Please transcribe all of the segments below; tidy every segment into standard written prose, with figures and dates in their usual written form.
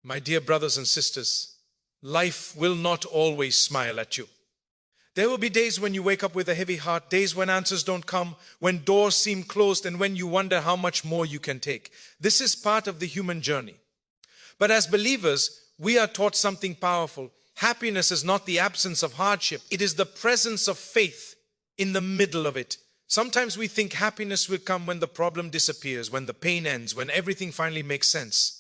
My dear brothers and sisters, life will not always smile at you. There will be days when you wake up with a heavy heart, days when answers don't come, when doors seem closed, and when you wonder how much more you can take. This is part of the human journey. But as believers, we are taught something powerful. Happiness is not the absence of hardship. It is the presence of faith in the middle of it. Sometimes we think happiness will come when the problem disappears, when the pain ends, when everything finally makes sense.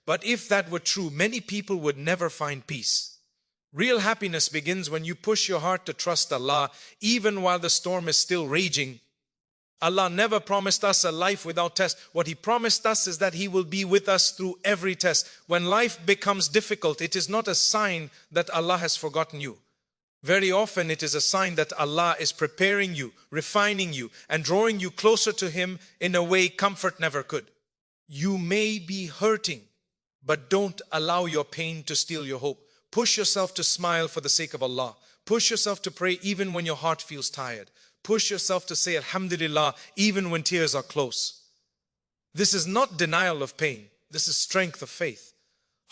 But if that were true, many people would never find peace. Real happiness begins when you push your heart to trust Allah, even while the storm is still raging. Allah never promised us a life without test. What He promised us is that He will be with us through every test. When life becomes difficult, it is not a sign that Allah has forgotten you. Very often it is a sign that Allah is preparing you, refining you, and drawing you closer to Him in a way comfort never could. You may be hurting, but don't allow your pain to steal your hope. Push yourself to smile for the sake of Allah. Push yourself to pray even when your heart feels tired. Push yourself to say Alhamdulillah even when tears are close. This is not denial of pain. This is strength of faith.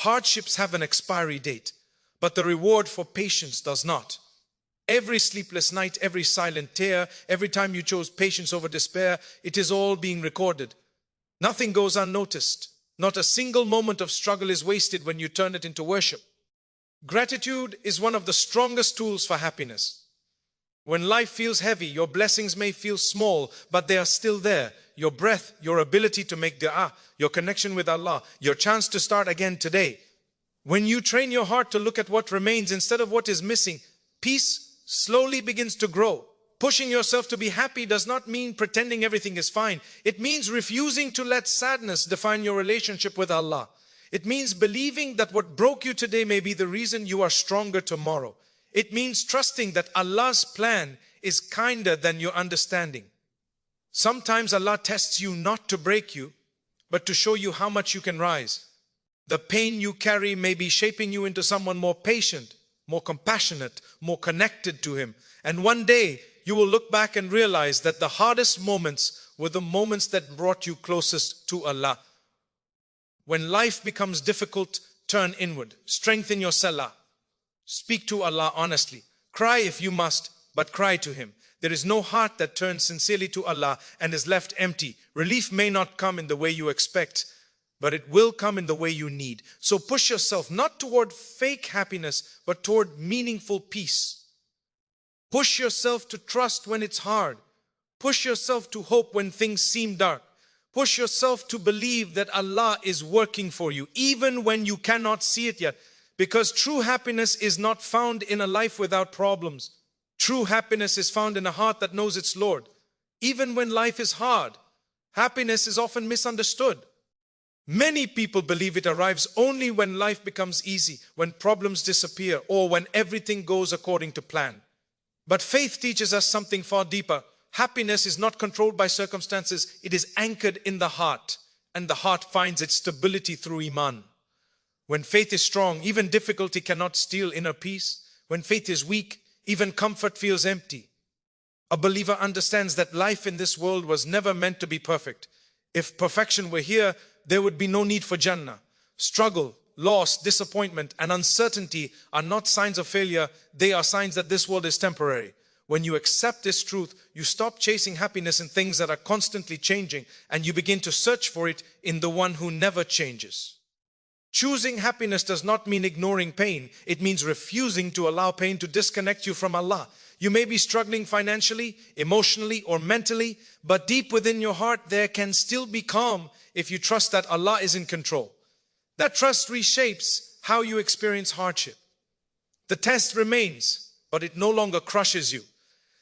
Hardships have an expiry date, but the reward for patience does not. Every sleepless night, every silent tear, every time you chose patience over despair, it is all being recorded. Nothing goes unnoticed. Not a single moment of struggle is wasted when you turn it into worship. Gratitude is one of the strongest tools for happiness. When life feels heavy, your blessings may feel small, but they are still there. Your breath, your ability to make dua, your connection with Allah, your chance to start again today. When you train your heart to look at what remains instead of what is missing, peace slowly begins to grow. Pushing yourself to be happy does not mean pretending everything is fine. It means refusing to let sadness define your relationship with Allah. It means believing that what broke you today may be the reason you are stronger tomorrow. It means trusting that Allah's plan is kinder than your understanding. Sometimes Allah tests you not to break you, but to show you how much you can rise. The pain you carry may be shaping you into someone more patient, more compassionate, more connected to Him. And one day, you will look back and realize that the hardest moments were the moments that brought you closest to Allah. When life becomes difficult, turn inward. Strengthen your salah. Speak to Allah honestly. Cry if you must, but cry to Him. There is no heart that turns sincerely to Allah and is left empty. Relief may not come in the way you expect, but it will come in the way you need. So push yourself not toward fake happiness, but toward meaningful peace. Push yourself to trust when it's hard. Push yourself to hope when things seem dark. Push yourself to believe that Allah is working for you, even when you cannot see it yet. Because true happiness is not found in a life without problems. True happiness is found in a heart that knows its Lord. Even when life is hard, happiness is often misunderstood. Many people believe it arrives only when life becomes easy, when problems disappear, or when everything goes according to plan. But faith teaches us something far deeper. Happiness is not controlled by circumstances. It is anchored in the heart, and the heart finds its stability through Iman. When faith is strong, even difficulty cannot steal inner peace. When faith is weak, even comfort feels empty. A believer understands that life in this world was never meant to be perfect. If perfection were here, there would be no need for Jannah. Struggle, loss, disappointment, and uncertainty are not signs of failure. They are signs that this world is temporary. When you accept this truth, you stop chasing happiness in things that are constantly changing, and you begin to search for it in the one who never changes. Choosing happiness does not mean ignoring pain. It means refusing to allow pain to disconnect you from Allah. You may be struggling financially, emotionally, or mentally, but deep within your heart there can still be calm if you trust that Allah is in control. That trust reshapes how you experience hardship. The test remains, but it no longer crushes you.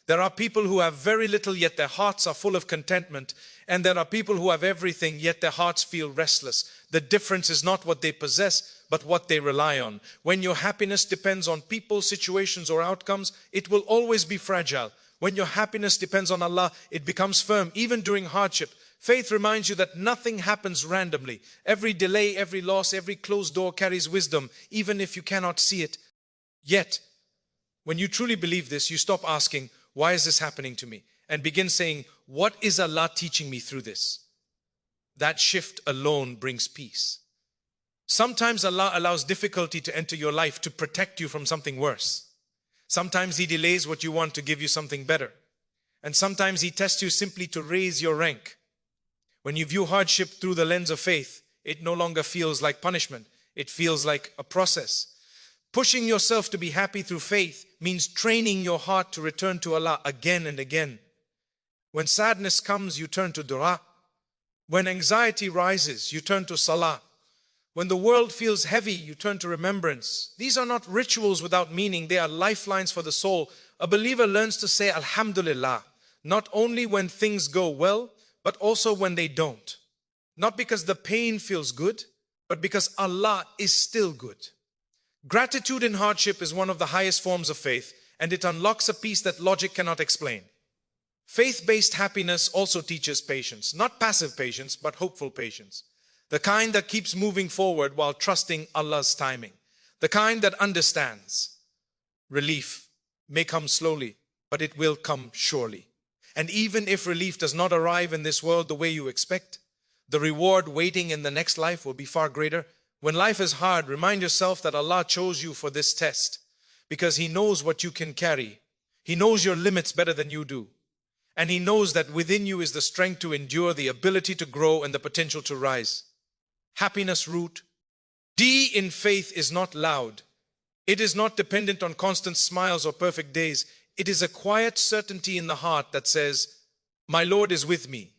There are people who have very little, yet their hearts are full of contentment. And there are people who have everything, yet their hearts feel restless. The difference is not what they possess, but what they rely on. When your happiness depends on people, situations, or outcomes, it will always be fragile. When your happiness depends on Allah, it becomes firm, even during hardship. Faith reminds you that nothing happens randomly. Every delay, every loss, every closed door carries wisdom, even if you cannot see it. Yet, when you truly believe this, you stop asking, why is this happening to me? And begin saying, what is Allah teaching me through this? That shift alone brings peace. Sometimes Allah allows difficulty to enter your life to protect you from something worse. Sometimes He delays what you want to give you something better. And sometimes He tests you simply to raise your rank. When you view hardship through the lens of faith, it no longer feels like punishment. It feels like a process. Pushing yourself to be happy through faith means training your heart to return to Allah again and again. When sadness comes, you turn to dua. When anxiety rises, you turn to salah. When the world feels heavy, you turn to remembrance. These are not rituals without meaning. They are lifelines for the soul. A believer learns to say Alhamdulillah, not only when things go well, but also when they don't. Not because the pain feels good, but because Allah is still good. Gratitude in hardship is one of the highest forms of faith, and it unlocks a peace that logic cannot explain. Faith-based happiness also teaches patience, not passive patience, but hopeful patience. The kind that keeps moving forward while trusting Allah's timing. The kind that understands. Relief may come slowly, but it will come surely. And even if relief does not arrive in this world the way you expect, the reward waiting in the next life will be far greater. When life is hard, remind yourself that Allah chose you for this test because He knows what you can carry. He knows your limits better than you do. And He knows that within you is the strength to endure, the ability to grow, and the potential to rise. Happiness root. D in faith is not loud. It is not dependent on constant smiles or perfect days. It is a quiet certainty in the heart that says, my Lord is with me.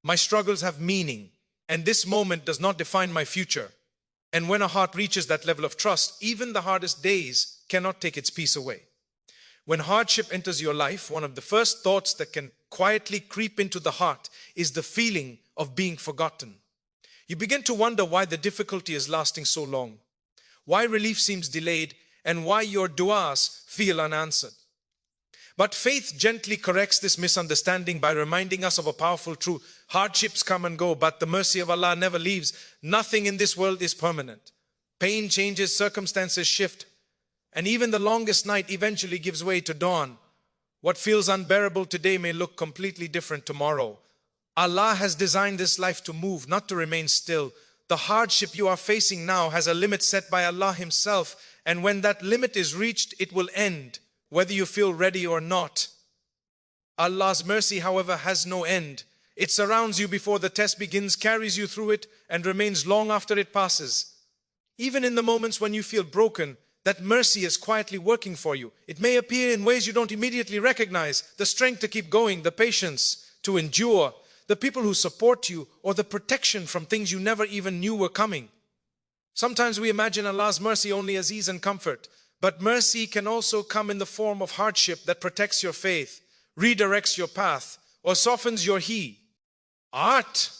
My struggles have meaning, and this moment does not define my future. And when a heart reaches that level of trust, even the hardest days cannot take its peace away. When hardship enters your life, one of the first thoughts that can quietly creep into the heart is the feeling of being forgotten. You begin to wonder why the difficulty is lasting so long, why relief seems delayed, and why your du'as feel unanswered. But faith gently corrects this misunderstanding by reminding us of a powerful truth. Hardships come and go, but the mercy of Allah never leaves. Nothing in this world is permanent. Pain changes, circumstances shift, and even the longest night eventually gives way to dawn. What feels unbearable today may look completely different tomorrow. Allah has designed this life to move, not to remain still. The hardship you are facing now has a limit set by Allah Himself, and when that limit is reached, it will end, whether you feel ready or not. Allah's mercy, however, has no end. It surrounds you before the test begins, carries you through it, and remains long after it passes. Even in the moments when you feel broken, that mercy is quietly working for you. It may appear in ways you don't immediately recognize. The strength to keep going, the patience to endure, the people who support you, or the protection from things you never even knew were coming. Sometimes we imagine Allah's mercy only as ease and comfort, but mercy can also come in the form of hardship that protects your faith, redirects your path, or softens your heart.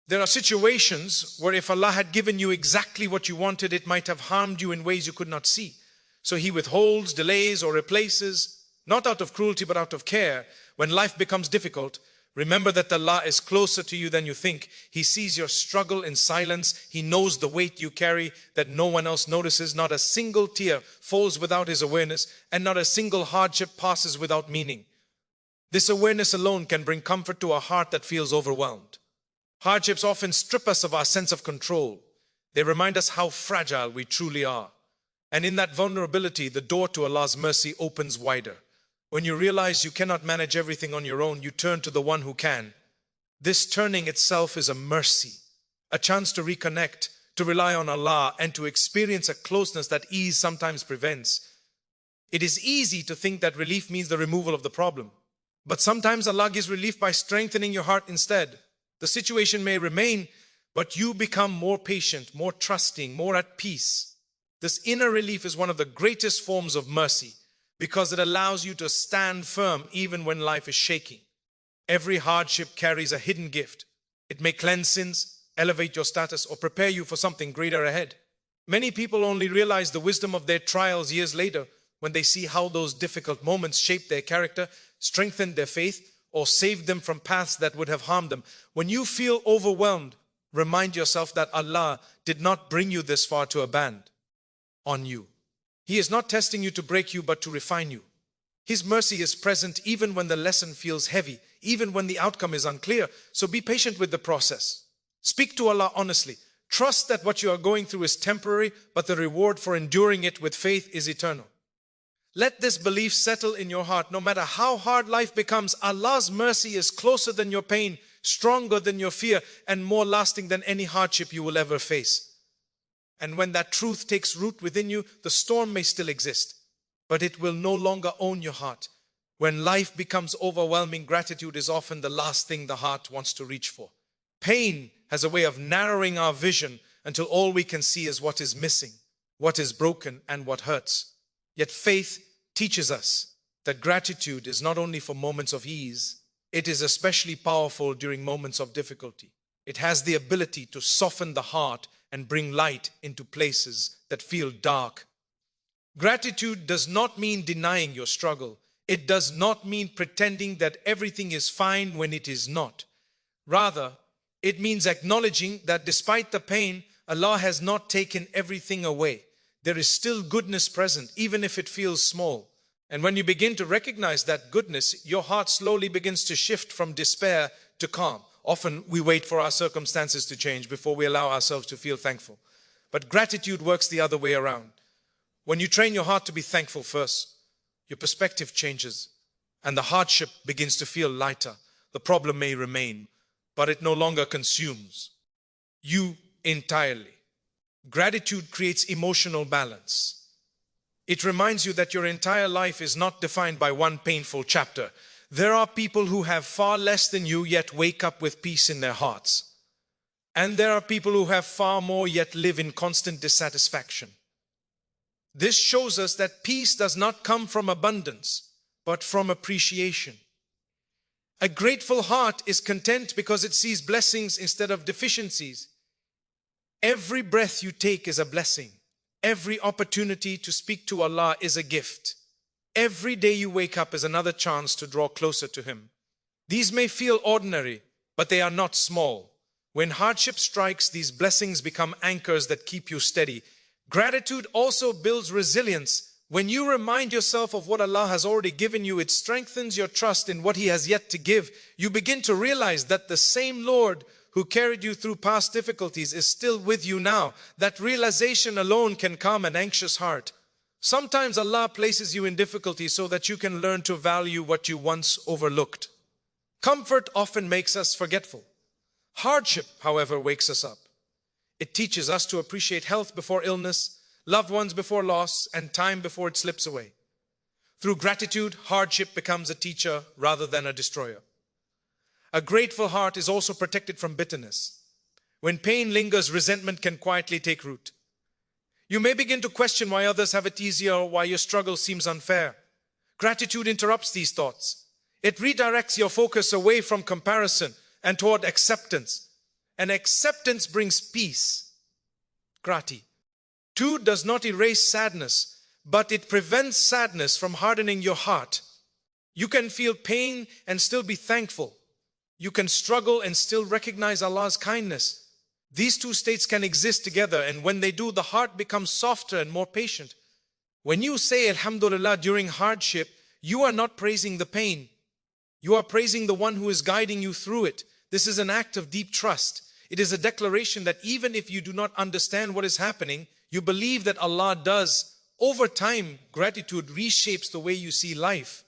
There are situations where if Allah had given you exactly what you wanted, it might have harmed you in ways you could not see. So He withholds, delays, or replaces, not out of cruelty but out of care. When life becomes difficult, remember that Allah is closer to you than you think. He sees your struggle in silence. He knows the weight you carry that no one else notices. Not a single tear falls without His awareness, and not a single hardship passes without meaning. This awareness alone can bring comfort to a heart that feels overwhelmed. Hardships often strip us of our sense of control. They remind us how fragile we truly are. And in that vulnerability, the door to Allah's mercy opens wider. When you realize you cannot manage everything on your own, you turn to the one who can. This turning itself is a mercy, a chance to reconnect, to rely on Allah, and to experience a closeness that ease sometimes prevents. It is easy to think that relief means the removal of the problem. But sometimes Allah gives relief by strengthening your heart instead. The situation may remain, but you become more patient, more trusting, more at peace. This inner relief is one of the greatest forms of mercy, because it allows you to stand firm even when life is shaking. Every hardship carries a hidden gift. It may cleanse sins, elevate your status, or prepare you for something greater ahead. Many people only realize the wisdom of their trials years later, when they see how those difficult moments shaped their character, strengthened their faith, or saved them from paths that would have harmed them. When you feel overwhelmed, remind yourself that Allah did not bring you this far to abandon on you. He is not testing you to break you, but to refine you. His mercy is present even when the lesson feels heavy, even when the outcome is unclear. So be patient with the process. Speak to Allah honestly. Trust that what you are going through is temporary, but the reward for enduring it with faith is eternal. Let this belief settle in your heart. No matter how hard life becomes, Allah's mercy is closer than your pain, stronger than your fear, and more lasting than any hardship you will ever face. And when that truth takes root within you, the storm may still exist, but it will no longer own your heart. When life becomes overwhelming, gratitude is often the last thing the heart wants to reach for. Pain has a way of narrowing our vision until all we can see is what is missing, what is broken, and what hurts. Yet faith teaches us that gratitude is not only for moments of ease, it is especially powerful during moments of difficulty. It has the ability to soften the heart and bring light into places that feel dark. Gratitude does not mean denying your struggle. It does not mean pretending that everything is fine when it is not. Rather, it means acknowledging that despite the pain, Allah has not taken everything away. There is still goodness present, even if it feels small. And when you begin to recognize that goodness, your heart slowly begins to shift from despair to calm. Often we wait for our circumstances to change before we allow ourselves to feel thankful. But gratitude works the other way around. When you train your heart to be thankful first, your perspective changes and the hardship begins to feel lighter. The problem may remain, but it no longer consumes you entirely. Gratitude creates emotional balance. It reminds you that your entire life is not defined by one painful chapter. There are people who have far less than you yet wake up with peace in their hearts. And there are people who have far more yet live in constant dissatisfaction. This shows us that peace does not come from abundance, but from appreciation. A grateful heart is content because it sees blessings instead of deficiencies. Every breath you take is a blessing. Every opportunity to speak to Allah is a gift. Every day you wake up is another chance to draw closer to Him. These may feel ordinary, but they are not small. When hardship strikes, these blessings become anchors that keep you steady. Gratitude also builds resilience. When you remind yourself of what Allah has already given you, it strengthens your trust in what He has yet to give. You begin to realize that the same Lord who carried you through past difficulties is still with you now. That realization alone can calm an anxious heart. Sometimes Allah places you in difficulty so that you can learn to value what you once overlooked. Comfort often makes us forgetful. Hardship, however, wakes us up. It teaches us to appreciate health before illness, loved ones before loss, and time before it slips away. Through gratitude, hardship becomes a teacher rather than a destroyer. A grateful heart is also protected from bitterness. When pain lingers, resentment can quietly take root. You may begin to question why others have it easier or why your struggle seems unfair. Gratitude interrupts these thoughts. It redirects your focus away from comparison and toward acceptance. And acceptance brings peace. Gratitude does not erase sadness, but it prevents sadness from hardening your heart. You can feel pain and still be thankful. You can struggle and still recognize Allah's kindness. These two states can exist together, and when they do, the heart becomes softer and more patient. When you say Alhamdulillah during hardship, you are not praising the pain. You are praising the one who is guiding you through it. This is an act of deep trust. It is a declaration that even if you do not understand what is happening, you believe that Allah does. Over time, gratitude reshapes the way you see life.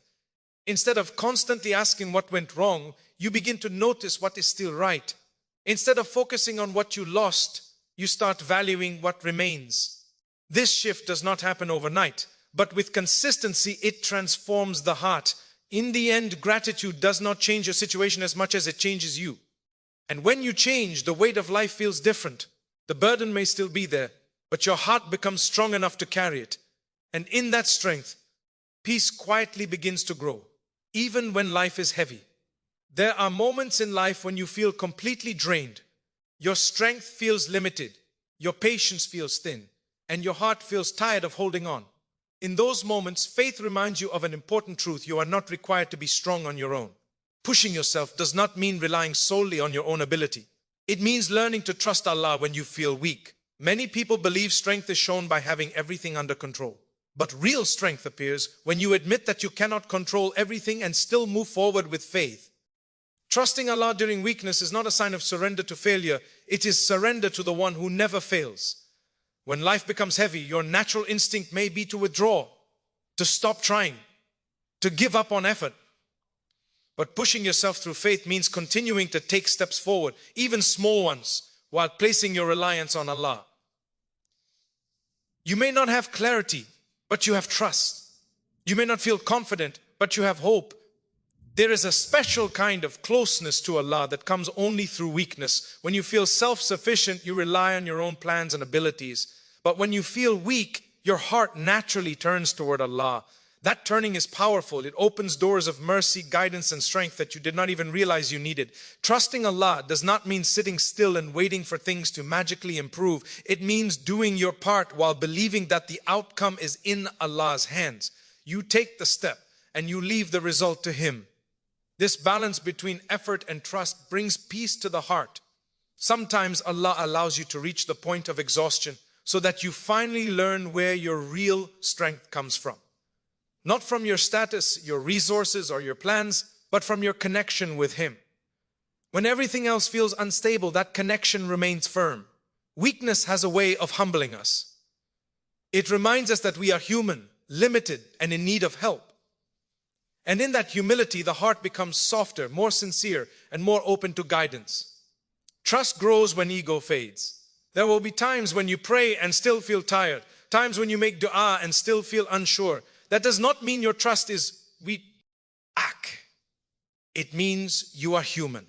Instead of constantly asking what went wrong, you begin to notice what is still right. Instead of focusing on what you lost, you start valuing what remains. This shift does not happen overnight, but with consistency, it transforms the heart. In the end, gratitude does not change your situation as much as it changes you. And when you change, the weight of life feels different. The burden may still be there, but your heart becomes strong enough to carry it. And in that strength, peace quietly begins to grow, even when life is heavy. There are moments in life when you feel completely drained. Your strength feels limited, your patience feels thin, and your heart feels tired of holding on. In those moments, faith reminds you of an important truth: you are not required to be strong on your own. Pushing yourself does not mean relying solely on your own ability. It means learning to trust Allah when you feel weak. Many people believe strength is shown by having everything under control. But real strength appears when you admit that you cannot control everything and still move forward with faith. Trusting Allah during weakness is not a sign of surrender to failure. It is surrender to the one who never fails. When life becomes heavy, your natural instinct may be to withdraw, to stop trying, to give up on effort. But pushing yourself through faith means continuing to take steps forward, even small ones, while placing your reliance on Allah. You may not have clarity, but you have trust. You may not feel confident, but you have hope. There is a special kind of closeness to Allah that comes only through weakness. When you feel self-sufficient, you rely on your own plans and abilities. But when you feel weak, your heart naturally turns toward Allah. That turning is powerful. It opens doors of mercy, guidance, and strength that you did not even realize you needed. Trusting Allah does not mean sitting still and waiting for things to magically improve. It means doing your part while believing that the outcome is in Allah's hands. You take the step and you leave the result to Him. This balance between effort and trust brings peace to the heart. Sometimes Allah allows you to reach the point of exhaustion so that you finally learn where your real strength comes from. Not from your status, your resources, or your plans, but from your connection with Him. When everything else feels unstable, that connection remains firm. Weakness has a way of humbling us. It reminds us that we are human, limited, and in need of help. And in that humility, the heart becomes softer, more sincere, and more open to guidance. Trust grows when ego fades. There will be times when you pray and still feel tired, times when you make dua and still feel unsure. That does not mean your trust is weak. It means you are human.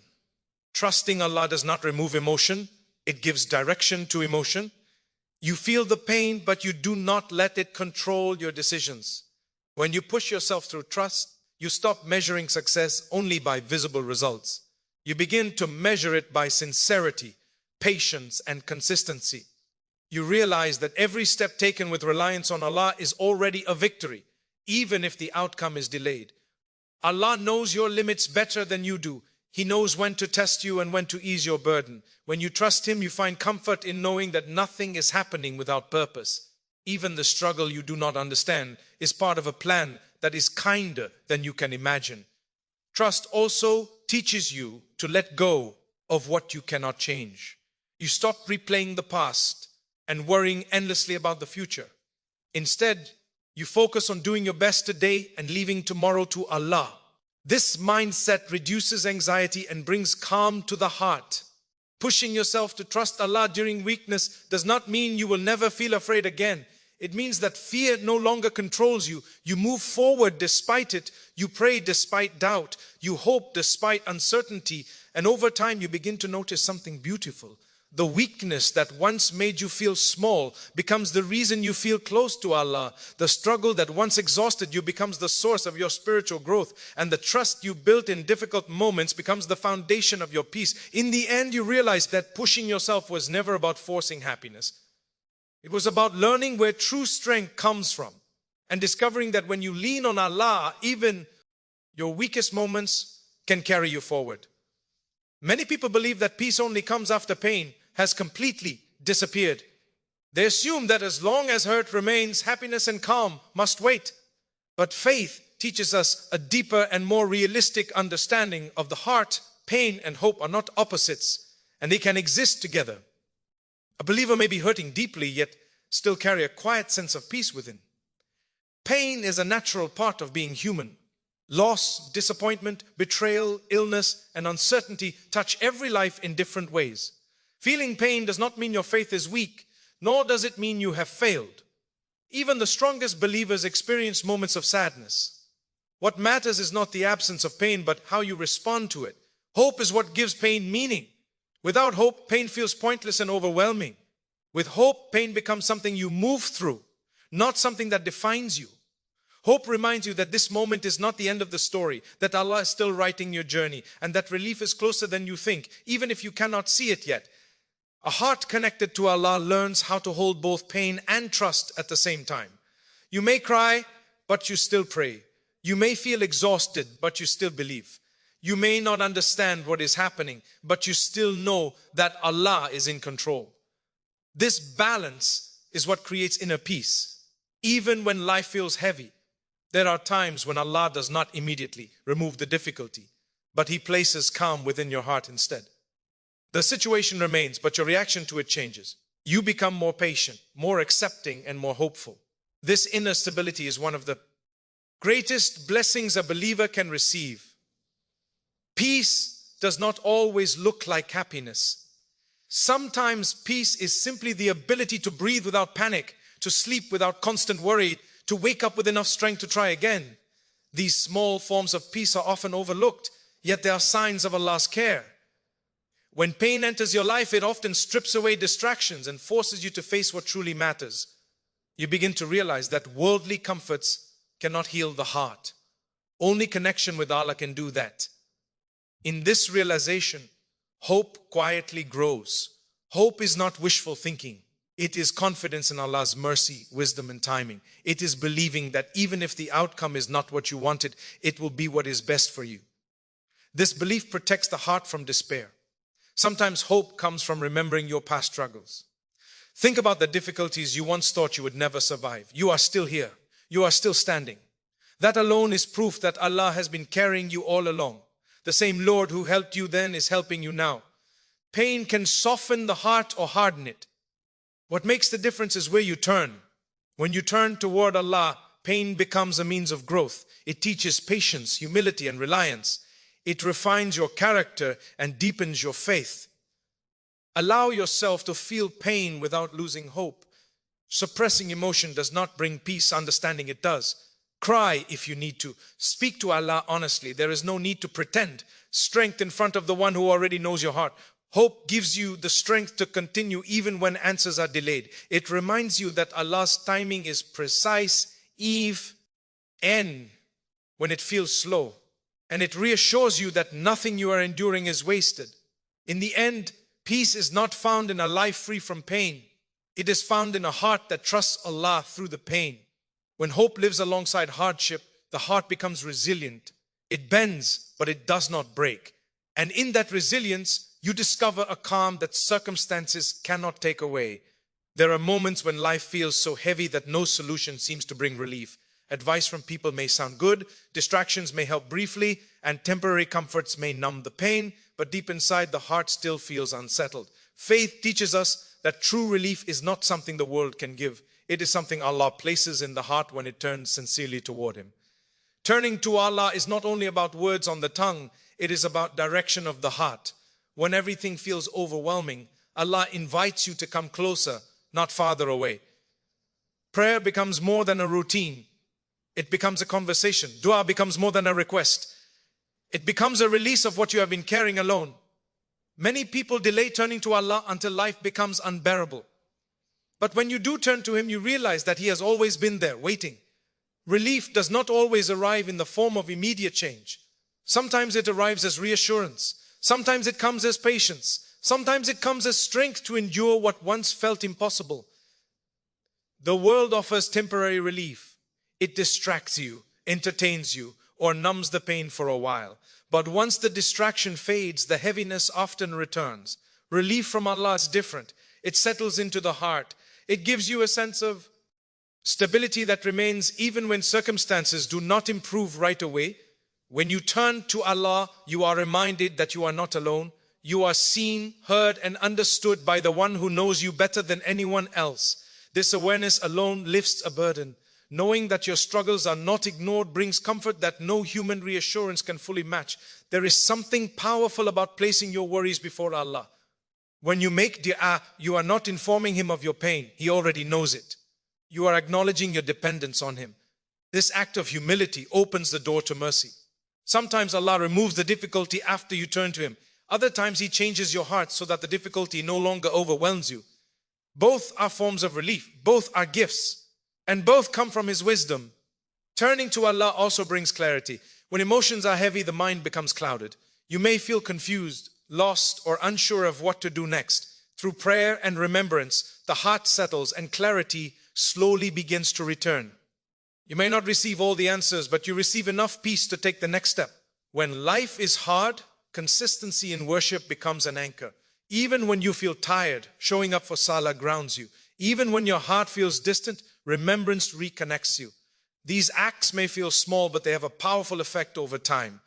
Trusting Allah does not remove emotion. It gives direction to emotion. You feel the pain, but you do not let it control your decisions. When you push yourself through trust, you stop measuring success only by visible results. You begin to measure it by sincerity, patience, and consistency. You realize that every step taken with reliance on Allah is already a victory, even if the outcome is delayed. Allah knows your limits better than you do. He knows when to test you and when to ease your burden. When you trust Him, you find comfort in knowing that nothing is happening without purpose. Even the struggle you do not understand is part of a plan that is kinder than you can imagine. Trust also teaches you to let go of what you cannot change. You stop replaying the past and worrying endlessly about the future. Instead, you focus on doing your best today and leaving tomorrow to Allah. This mindset reduces anxiety and brings calm to the heart. Pushing yourself to trust Allah during weakness does not mean you will never feel afraid again. It means that fear no longer controls you. You move forward despite it. You pray despite doubt. You hope despite uncertainty. And over time, you begin to notice something beautiful. The weakness that once made you feel small becomes the reason you feel close to Allah. The struggle that once exhausted you becomes the source of your spiritual growth. And the trust you built in difficult moments becomes the foundation of your peace. In the end, you realize that pushing yourself was never about forcing happiness. It was about learning where true strength comes from and discovering that when you lean on Allah, even your weakest moments can carry you forward. Many people believe that peace only comes after pain has completely disappeared. They assume that as long as hurt remains, happiness and calm must wait. But faith teaches us a deeper and more realistic understanding of the heart. Pain and hope are not opposites, and they can exist together. A believer may be hurting deeply, yet still carry a quiet sense of peace within. Pain is a natural part of being human. Loss, disappointment, betrayal, illness, and uncertainty touch every life in different ways. Feeling pain does not mean your faith is weak, nor does it mean you have failed. Even the strongest believers experience moments of sadness. What matters is not the absence of pain, but how you respond to it. Hope is what gives pain meaning. Without hope, pain feels pointless and overwhelming. With hope, pain becomes something you move through, not something that defines you. Hope reminds you that this moment is not the end of the story, that Allah is still writing your journey, and that relief is closer than you think, even if you cannot see it yet. A heart connected to Allah learns how to hold both pain and trust at the same time. You may cry, but you still pray. You may feel exhausted, but you still believe. You may not understand what is happening, but you still know that Allah is in control. This balance is what creates inner peace. Even when life feels heavy, there are times when Allah does not immediately remove the difficulty, but He places calm within your heart instead. The situation remains, but your reaction to it changes. You become more patient, more accepting, and more hopeful. This inner stability is one of the greatest blessings a believer can receive. Peace does not always look like happiness. Sometimes peace is simply the ability to breathe without panic, to sleep without constant worry, to wake up with enough strength to try again. These small forms of peace are often overlooked, yet they are signs of Allah's care. When pain enters your life, it often strips away distractions and forces you to face what truly matters. You begin to realize that worldly comforts cannot heal the heart. Only connection with Allah can do that. In this realization, hope quietly grows. Hope is not wishful thinking. It is confidence in Allah's mercy, wisdom, and timing. It is believing that even if the outcome is not what you wanted, it will be what is best for you. This belief protects the heart from despair. Sometimes hope comes from remembering your past struggles. Think about the difficulties you once thought you would never survive. You are still here. You are still standing. That alone is proof that Allah has been carrying you all along. The same Lord who helped you then is helping you now. Pain can soften the heart or harden it. What makes the difference is where you turn. When you turn toward Allah, pain becomes a means of growth. It teaches patience, humility, and reliance. It refines your character and deepens your faith. Allow yourself to feel pain without losing hope. Suppressing emotion does not bring peace, understanding it does. Cry if you need to. Speak to Allah honestly. There is no need to pretend. Strength in front of the one who already knows your heart. Hope gives you the strength to continue even when answers are delayed. It reminds you that Allah's timing is precise, even when it feels slow. And it reassures you that nothing you are enduring is wasted. In the end, peace is not found in a life free from pain. It is found in a heart that trusts Allah through the pain. When hope lives alongside hardship, the heart becomes resilient. It bends, but it does not break. And in that resilience, you discover a calm that circumstances cannot take away. There are moments when life feels so heavy that no solution seems to bring relief. Advice from people may sound good, distractions may help briefly, and temporary comforts may numb the pain, but deep inside the heart still feels unsettled. Faith teaches us that true relief is not something the world can give. It is something Allah places in the heart when it turns sincerely toward Him. Turning to Allah is not only about words on the tongue, it is about direction of the heart. When everything feels overwhelming, Allah invites you to come closer, not farther away. Prayer becomes more than a routine. It becomes a conversation. Dua becomes more than a request. It becomes a release of what you have been carrying alone. Many people delay turning to Allah until life becomes unbearable. But when you do turn to Him, you realize that He has always been there, waiting. Relief does not always arrive in the form of immediate change. Sometimes it arrives as reassurance. Sometimes it comes as patience. Sometimes it comes as strength to endure what once felt impossible. The world offers temporary relief. It distracts you, entertains you, or numbs the pain for a while. But once the distraction fades, the heaviness often returns. Relief from Allah is different. It settles into the heart. It gives you a sense of stability that remains even when circumstances do not improve right away. When you turn to Allah, you are reminded that you are not alone. You are seen, heard, and understood by the one who knows you better than anyone else. This awareness alone lifts a burden. Knowing that your struggles are not ignored brings comfort that no human reassurance can fully match. There is something powerful about placing your worries before Allah. When you make dua, you are not informing Him of your pain. He already knows it. You are acknowledging your dependence on Him. This act of humility opens the door to mercy. Sometimes Allah removes the difficulty after you turn to Him. Other times He changes your heart so that the difficulty no longer overwhelms you. Both are forms of relief. Both are gifts. And both come from His wisdom. Turning to Allah also brings clarity. When emotions are heavy, the mind becomes clouded. You may feel confused, lost, or unsure of what to do next. Through prayer and remembrance, the heart settles and clarity slowly begins to return. You may not receive all the answers, but you receive enough peace to take the next step. When life is hard, consistency in worship becomes an anchor. Even when you feel tired, showing up for Salah grounds you. Even when your heart feels distant, remembrance reconnects you. These acts may feel small, but they have a powerful effect over time.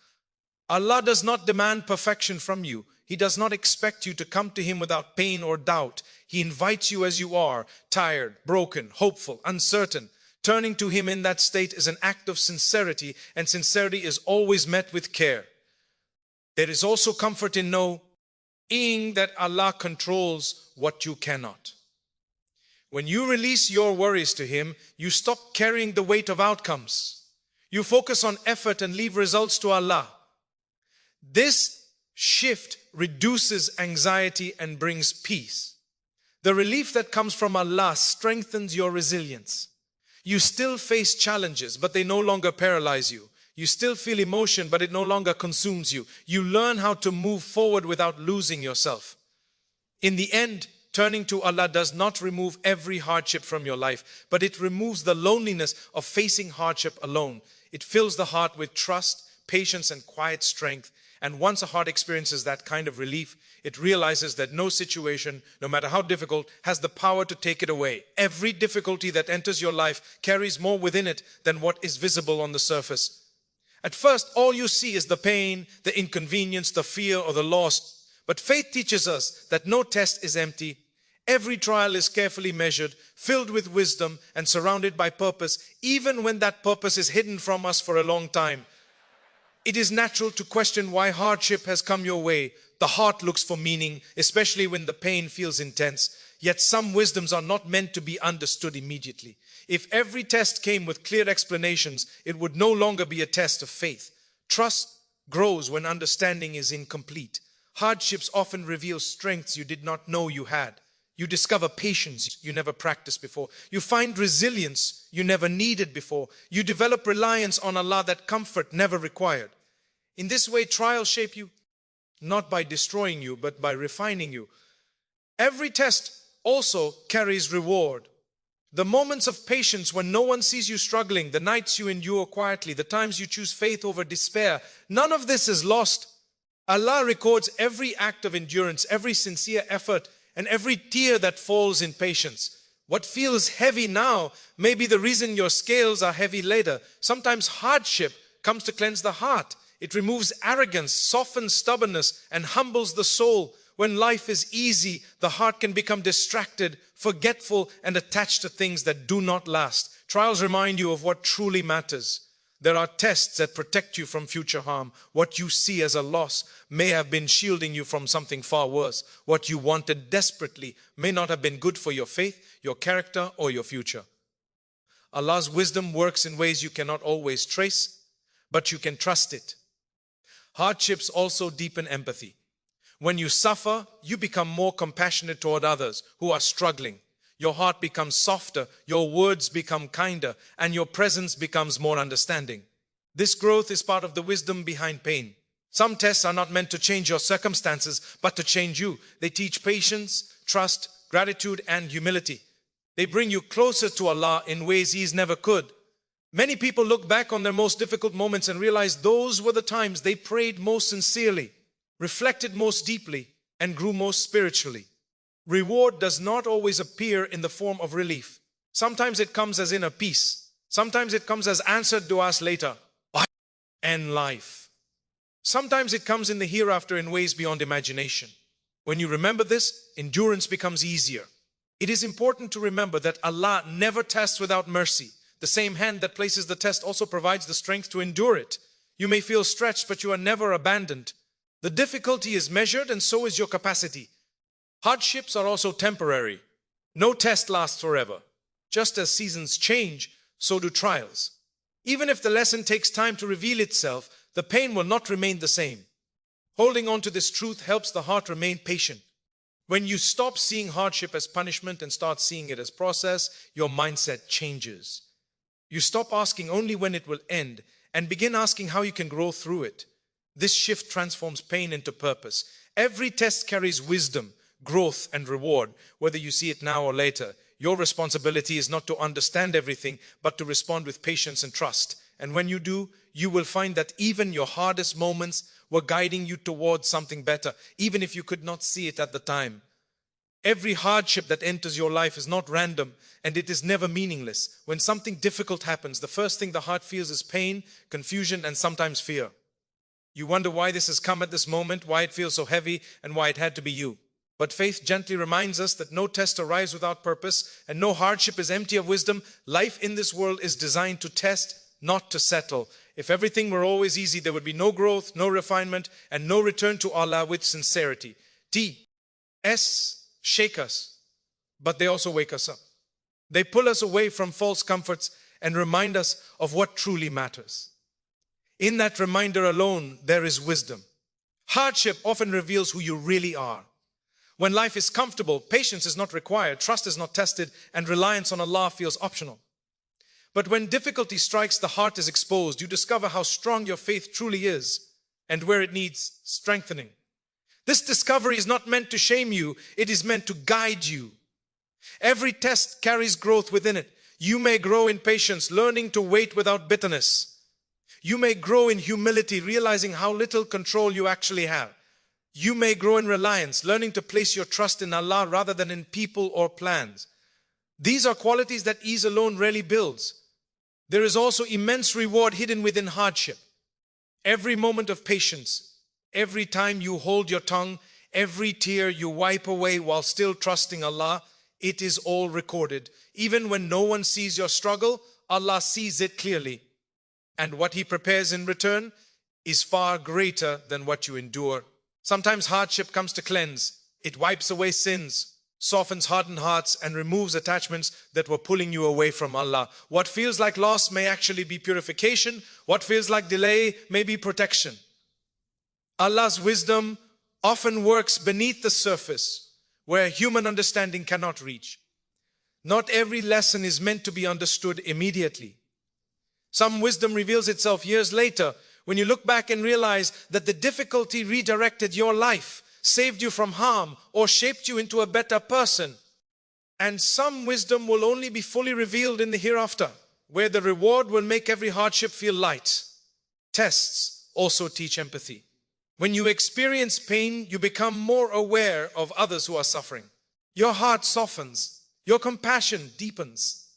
Allah does not demand perfection from you. He does not expect you to come to Him without pain or doubt. He invites you as you are, tired, broken, hopeful, uncertain. Turning to Him in that state is an act of sincerity, and sincerity is always met with care. There is also comfort in knowing that Allah controls what you cannot. When you release your worries to Him, you stop carrying the weight of outcomes. You focus on effort and leave results to Allah. This shift reduces anxiety and brings peace. The relief that comes from Allah strengthens your resilience. You still face challenges, but they no longer paralyze you. You still feel emotion, but it no longer consumes you. You learn how to move forward without losing yourself. In the end, turning to Allah does not remove every hardship from your life, but it removes the loneliness of facing hardship alone. It fills the heart with trust, patience, and quiet strength. And once a heart experiences that kind of relief, it realizes that no situation, no matter how difficult, has the power to take it away. Every difficulty that enters your life carries more within it than what is visible on the surface. At first, all you see is the pain, the inconvenience, the fear, or the loss. But faith teaches us that no test is empty. Every trial is carefully measured, filled with wisdom, and surrounded by purpose, even when that purpose is hidden from us for a long time. It is natural to question why hardship has come your way. The heart looks for meaning, especially when the pain feels intense. Yet some wisdoms are not meant to be understood immediately. If every test came with clear explanations, it would no longer be a test of faith. Trust grows when understanding is incomplete. Hardships often reveal strengths you did not know you had. You discover patience you never practiced before. You find resilience you never needed before. You develop reliance on Allah that comfort never required. In this way, trials shape you, not by destroying you, but by refining you. Every test also carries reward. The moments of patience when no one sees you struggling, the nights you endure quietly, the times you choose faith over despair, none of this is lost. Allah records every act of endurance, every sincere effort, and every tear that falls in patience. What feels heavy now may be the reason your scales are heavy later. Sometimes hardship comes to cleanse the heart. It removes arrogance, softens stubbornness, and humbles the soul. When life is easy, the heart can become distracted, forgetful, and attached to things that do not last. Trials remind you of what truly matters. There are tests that protect you from future harm. What you see as a loss may have been shielding you from something far worse. What you wanted desperately may not have been good for your faith, your character, or your future. Allah's wisdom works in ways you cannot always trace, but you can trust it. Hardships also deepen empathy. When you suffer, you become more compassionate toward others who are struggling. Your heart becomes softer, your words become kinder, and your presence becomes more understanding. This growth is part of the wisdom behind pain. Some tests are not meant to change your circumstances, but to change you. They teach patience, trust, gratitude, and humility. They bring you closer to Allah in ways He never could. Many people look back on their most difficult moments and realize those were the times they prayed most sincerely, reflected most deeply, and grew most spiritually. Reward does not always appear in the form of relief. Sometimes it comes as inner peace. Sometimes it comes as answered du'as later and life. Sometimes it comes in the hereafter in ways beyond imagination. When you remember this, endurance becomes easier. It is important to remember that Allah never tests without mercy. The same hand that places the test also provides the strength to endure it. You may feel stretched, but you are never abandoned. The difficulty is measured, and so is your capacity. Hardships are also temporary. No test lasts forever. Just as seasons change, so do trials. Even if the lesson takes time to reveal itself, the pain will not remain the same. Holding on to this truth helps the heart remain patient. When you stop seeing hardship as punishment and start seeing it as process, your mindset changes. You stop asking only when it will end and begin asking how you can grow through it. This shift transforms pain into purpose. Every test carries wisdom, growth, and reward, whether you see it now or later. Your responsibility is not to understand everything, but to respond with patience and trust. And when you do, you will find that even your hardest moments were guiding you towards something better, even if you could not see it at the time. Every hardship that enters your life is not random, and it is never meaningless. When something difficult happens, the first thing the heart feels is pain, confusion, and sometimes fear. You wonder why this has come at this moment, why it feels so heavy, and why it had to be you. But faith gently reminds us that no test arrives without purpose, and no hardship is empty of wisdom. Life in this world is designed to test, not to settle. If everything were always easy, there would be no growth, no refinement, and no return to Allah with sincerity. Tests shake us, but they also wake us up. They pull us away from false comforts and remind us of what truly matters. In that reminder alone, there is wisdom. Hardship often reveals who you really are. When life is comfortable, patience is not required, trust is not tested, and reliance on Allah feels optional. But when difficulty strikes, the heart is exposed. You discover how strong your faith truly is and where it needs strengthening. This discovery is not meant to shame you, it is meant to guide you. Every test carries growth within it. You may grow in patience, learning to wait without bitterness. You may grow in humility, realizing how little control you actually have. You may grow in reliance, learning to place your trust in Allah rather than in people or plans. These are qualities that ease alone rarely builds. There is also immense reward hidden within hardship. Every moment of patience, every time you hold your tongue, every tear you wipe away while still trusting Allah, it is all recorded. Even when no one sees your struggle, Allah sees it clearly. And what He prepares in return is far greater than what you endure. Sometimes hardship comes to cleanse. It wipes away sins, softens hardened hearts, and removes attachments that were pulling you away from Allah. What feels like loss may actually be purification. What feels like delay may be protection. Allah's wisdom often works beneath the surface, where human understanding cannot reach. Not every lesson is meant to be understood immediately. Some wisdom reveals itself years later, when you look back and realize that the difficulty redirected your life, saved you from harm, or shaped you into a better person. And some wisdom will only be fully revealed in the hereafter, where the reward will make every hardship feel light. Tests also teach empathy. When you experience pain, you become more aware of others who are suffering. Your heart softens. Your compassion deepens.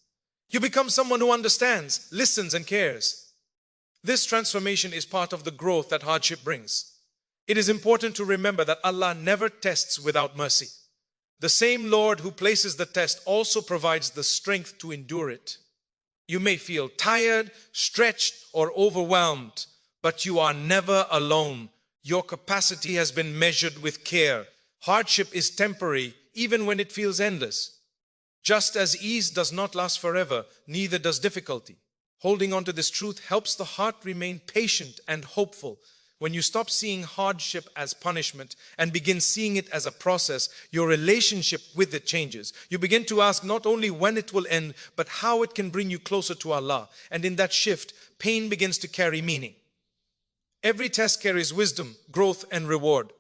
You become someone who understands, listens, and cares. This transformation is part of the growth that hardship brings. It is important to remember that Allah never tests without mercy. The same Lord who places the test also provides the strength to endure it. You may feel tired, stretched, or overwhelmed, but you are never alone. Your capacity has been measured with care. Hardship is temporary, even when it feels endless. Just as ease does not last forever, neither does difficulty. Holding on to this truth helps the heart remain patient and hopeful. When you stop seeing hardship as punishment and begin seeing it as a process, your relationship with it changes. You begin to ask not only when it will end, but how it can bring you closer to Allah. And in that shift, pain begins to carry meaning. Every test carries wisdom, growth, and reward.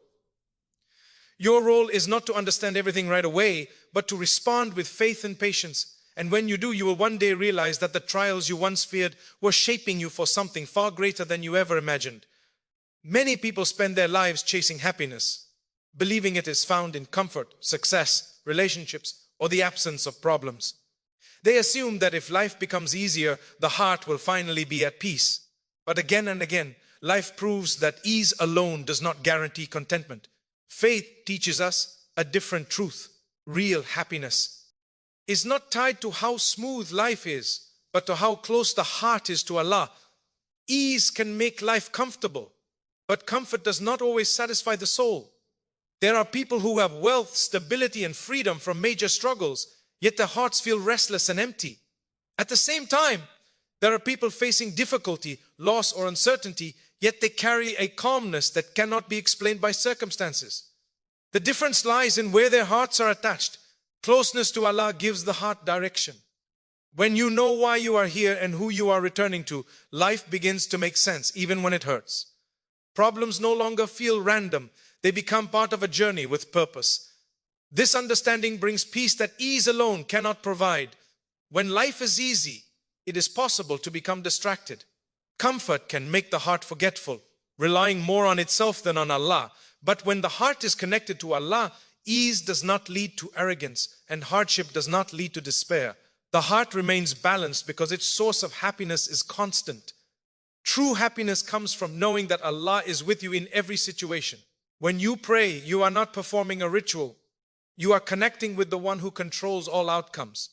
Your role is not to understand everything right away, but to respond with faith and patience. And when you do, you will one day realize that the trials you once feared were shaping you for something far greater than you ever imagined. Many people spend their lives chasing happiness, believing it is found in comfort, success, relationships, or the absence of problems. They assume that if life becomes easier, the heart will finally be at peace. But again and again, life proves that ease alone does not guarantee contentment. Faith teaches us a different truth. Real happiness is not tied to how smooth life is, but to how close the heart is to Allah. Ease can make life comfortable, but comfort does not always satisfy the soul. There are people who have wealth, stability, and freedom from major struggles, yet their hearts feel restless and empty. At the same time, there are people facing difficulty, loss, or uncertainty, yet they carry a calmness that cannot be explained by circumstances. The difference lies in where their hearts are attached. Closeness to Allah gives the heart direction. When you know why you are here and who you are returning to, life begins to make sense, even when it hurts. Problems no longer feel random. They become part of a journey with purpose. This understanding brings peace that ease alone cannot provide. When life is easy, it is possible to become distracted. Comfort can make the heart forgetful, relying more on itself than on Allah. But when the heart is connected to Allah, ease does not lead to arrogance, and hardship does not lead to despair. The heart remains balanced because its source of happiness is constant. True happiness comes from knowing that Allah is with you in every situation. When you pray, you are not performing a ritual. You are connecting with the one who controls all outcomes.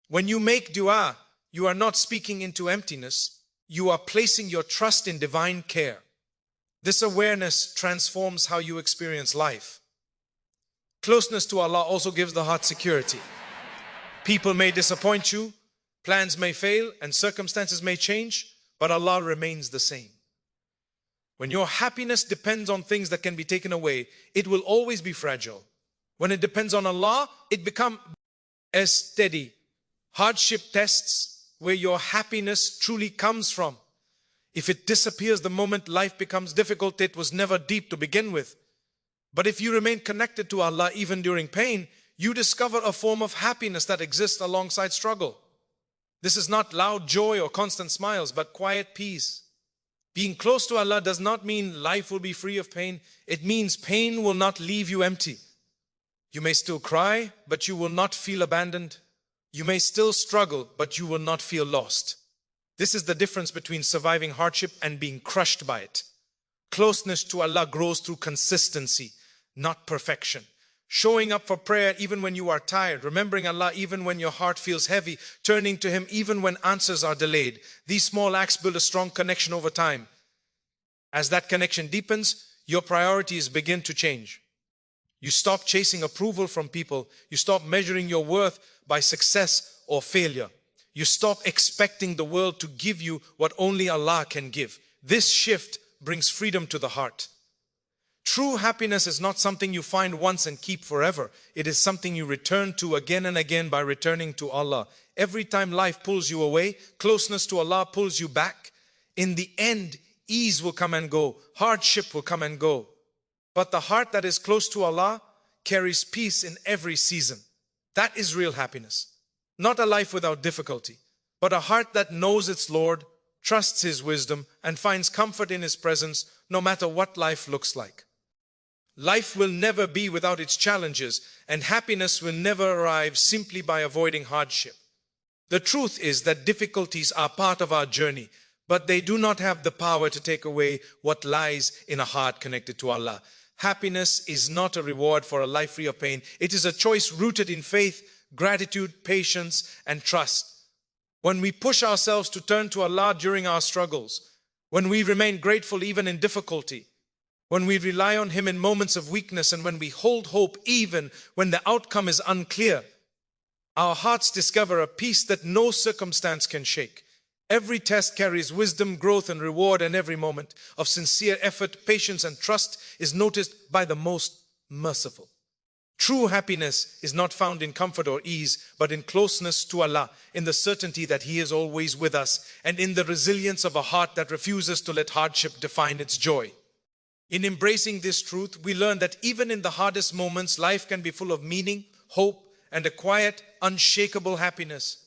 When you make dua, you are not speaking into emptiness. You are placing your trust in divine care. This awareness transforms how you experience life. Closeness to Allah also gives the heart security. People may disappoint you, plans may fail, and circumstances may change, but Allah remains the same. When your happiness depends on things that can be taken away, it will always be fragile. When it depends on Allah, it becomes as steady. Hardship tests where your happiness truly comes from. If it disappears the moment life becomes difficult, it was never deep to begin with. But if you remain connected to Allah even during pain, you discover a form of happiness that exists alongside struggle. This is not loud joy or constant smiles, but quiet peace. Being close to Allah does not mean life will be free of pain. It means pain will not leave you empty. You may still cry, but you will not feel abandoned. You may still struggle, but you will not feel lost. This is the difference between surviving hardship and being crushed by it. Closeness to Allah grows through consistency, not perfection. Showing up for prayer even when you are tired, remembering Allah even when your heart feels heavy, turning to Him even when answers are delayed. These small acts build a strong connection over time. As that connection deepens, your priorities begin to change. You stop chasing approval from people. You stop measuring your worth by success or failure. You stop expecting the world to give you what only Allah can give. This shift brings freedom to the heart. True happiness is not something you find once and keep forever. It is something you return to again and again by returning to Allah. Every time life pulls you away, closeness to Allah pulls you back. In the end, ease will come and go. Hardship will come and go. But the heart that is close to Allah carries peace in every season. That is real happiness. Not a life without difficulty, but a heart that knows its Lord, trusts His wisdom, and finds comfort in His presence no matter what life looks like. Life will never be without its challenges, and happiness will never arrive simply by avoiding hardship. The truth is that difficulties are part of our journey, but they do not have the power to take away what lies in a heart connected to Allah. Happiness is not a reward for a life free of pain. It is a choice rooted in faith, gratitude, patience, and trust. When we push ourselves to turn to Allah during our struggles, when we remain grateful even in difficulty, when we rely on Him in moments of weakness, and when we hold hope even when the outcome is unclear, our hearts discover a peace that no circumstance can shake. Every test carries wisdom, growth, and reward, and every moment of sincere effort, patience, and trust is noticed by the most merciful. True happiness is not found in comfort or ease, but in closeness to Allah, in the certainty that He is always with us, and in the resilience of a heart that refuses to let hardship define its joy. In embracing this truth, we learn that even in the hardest moments, life can be full of meaning, hope, and a quiet, unshakable happiness.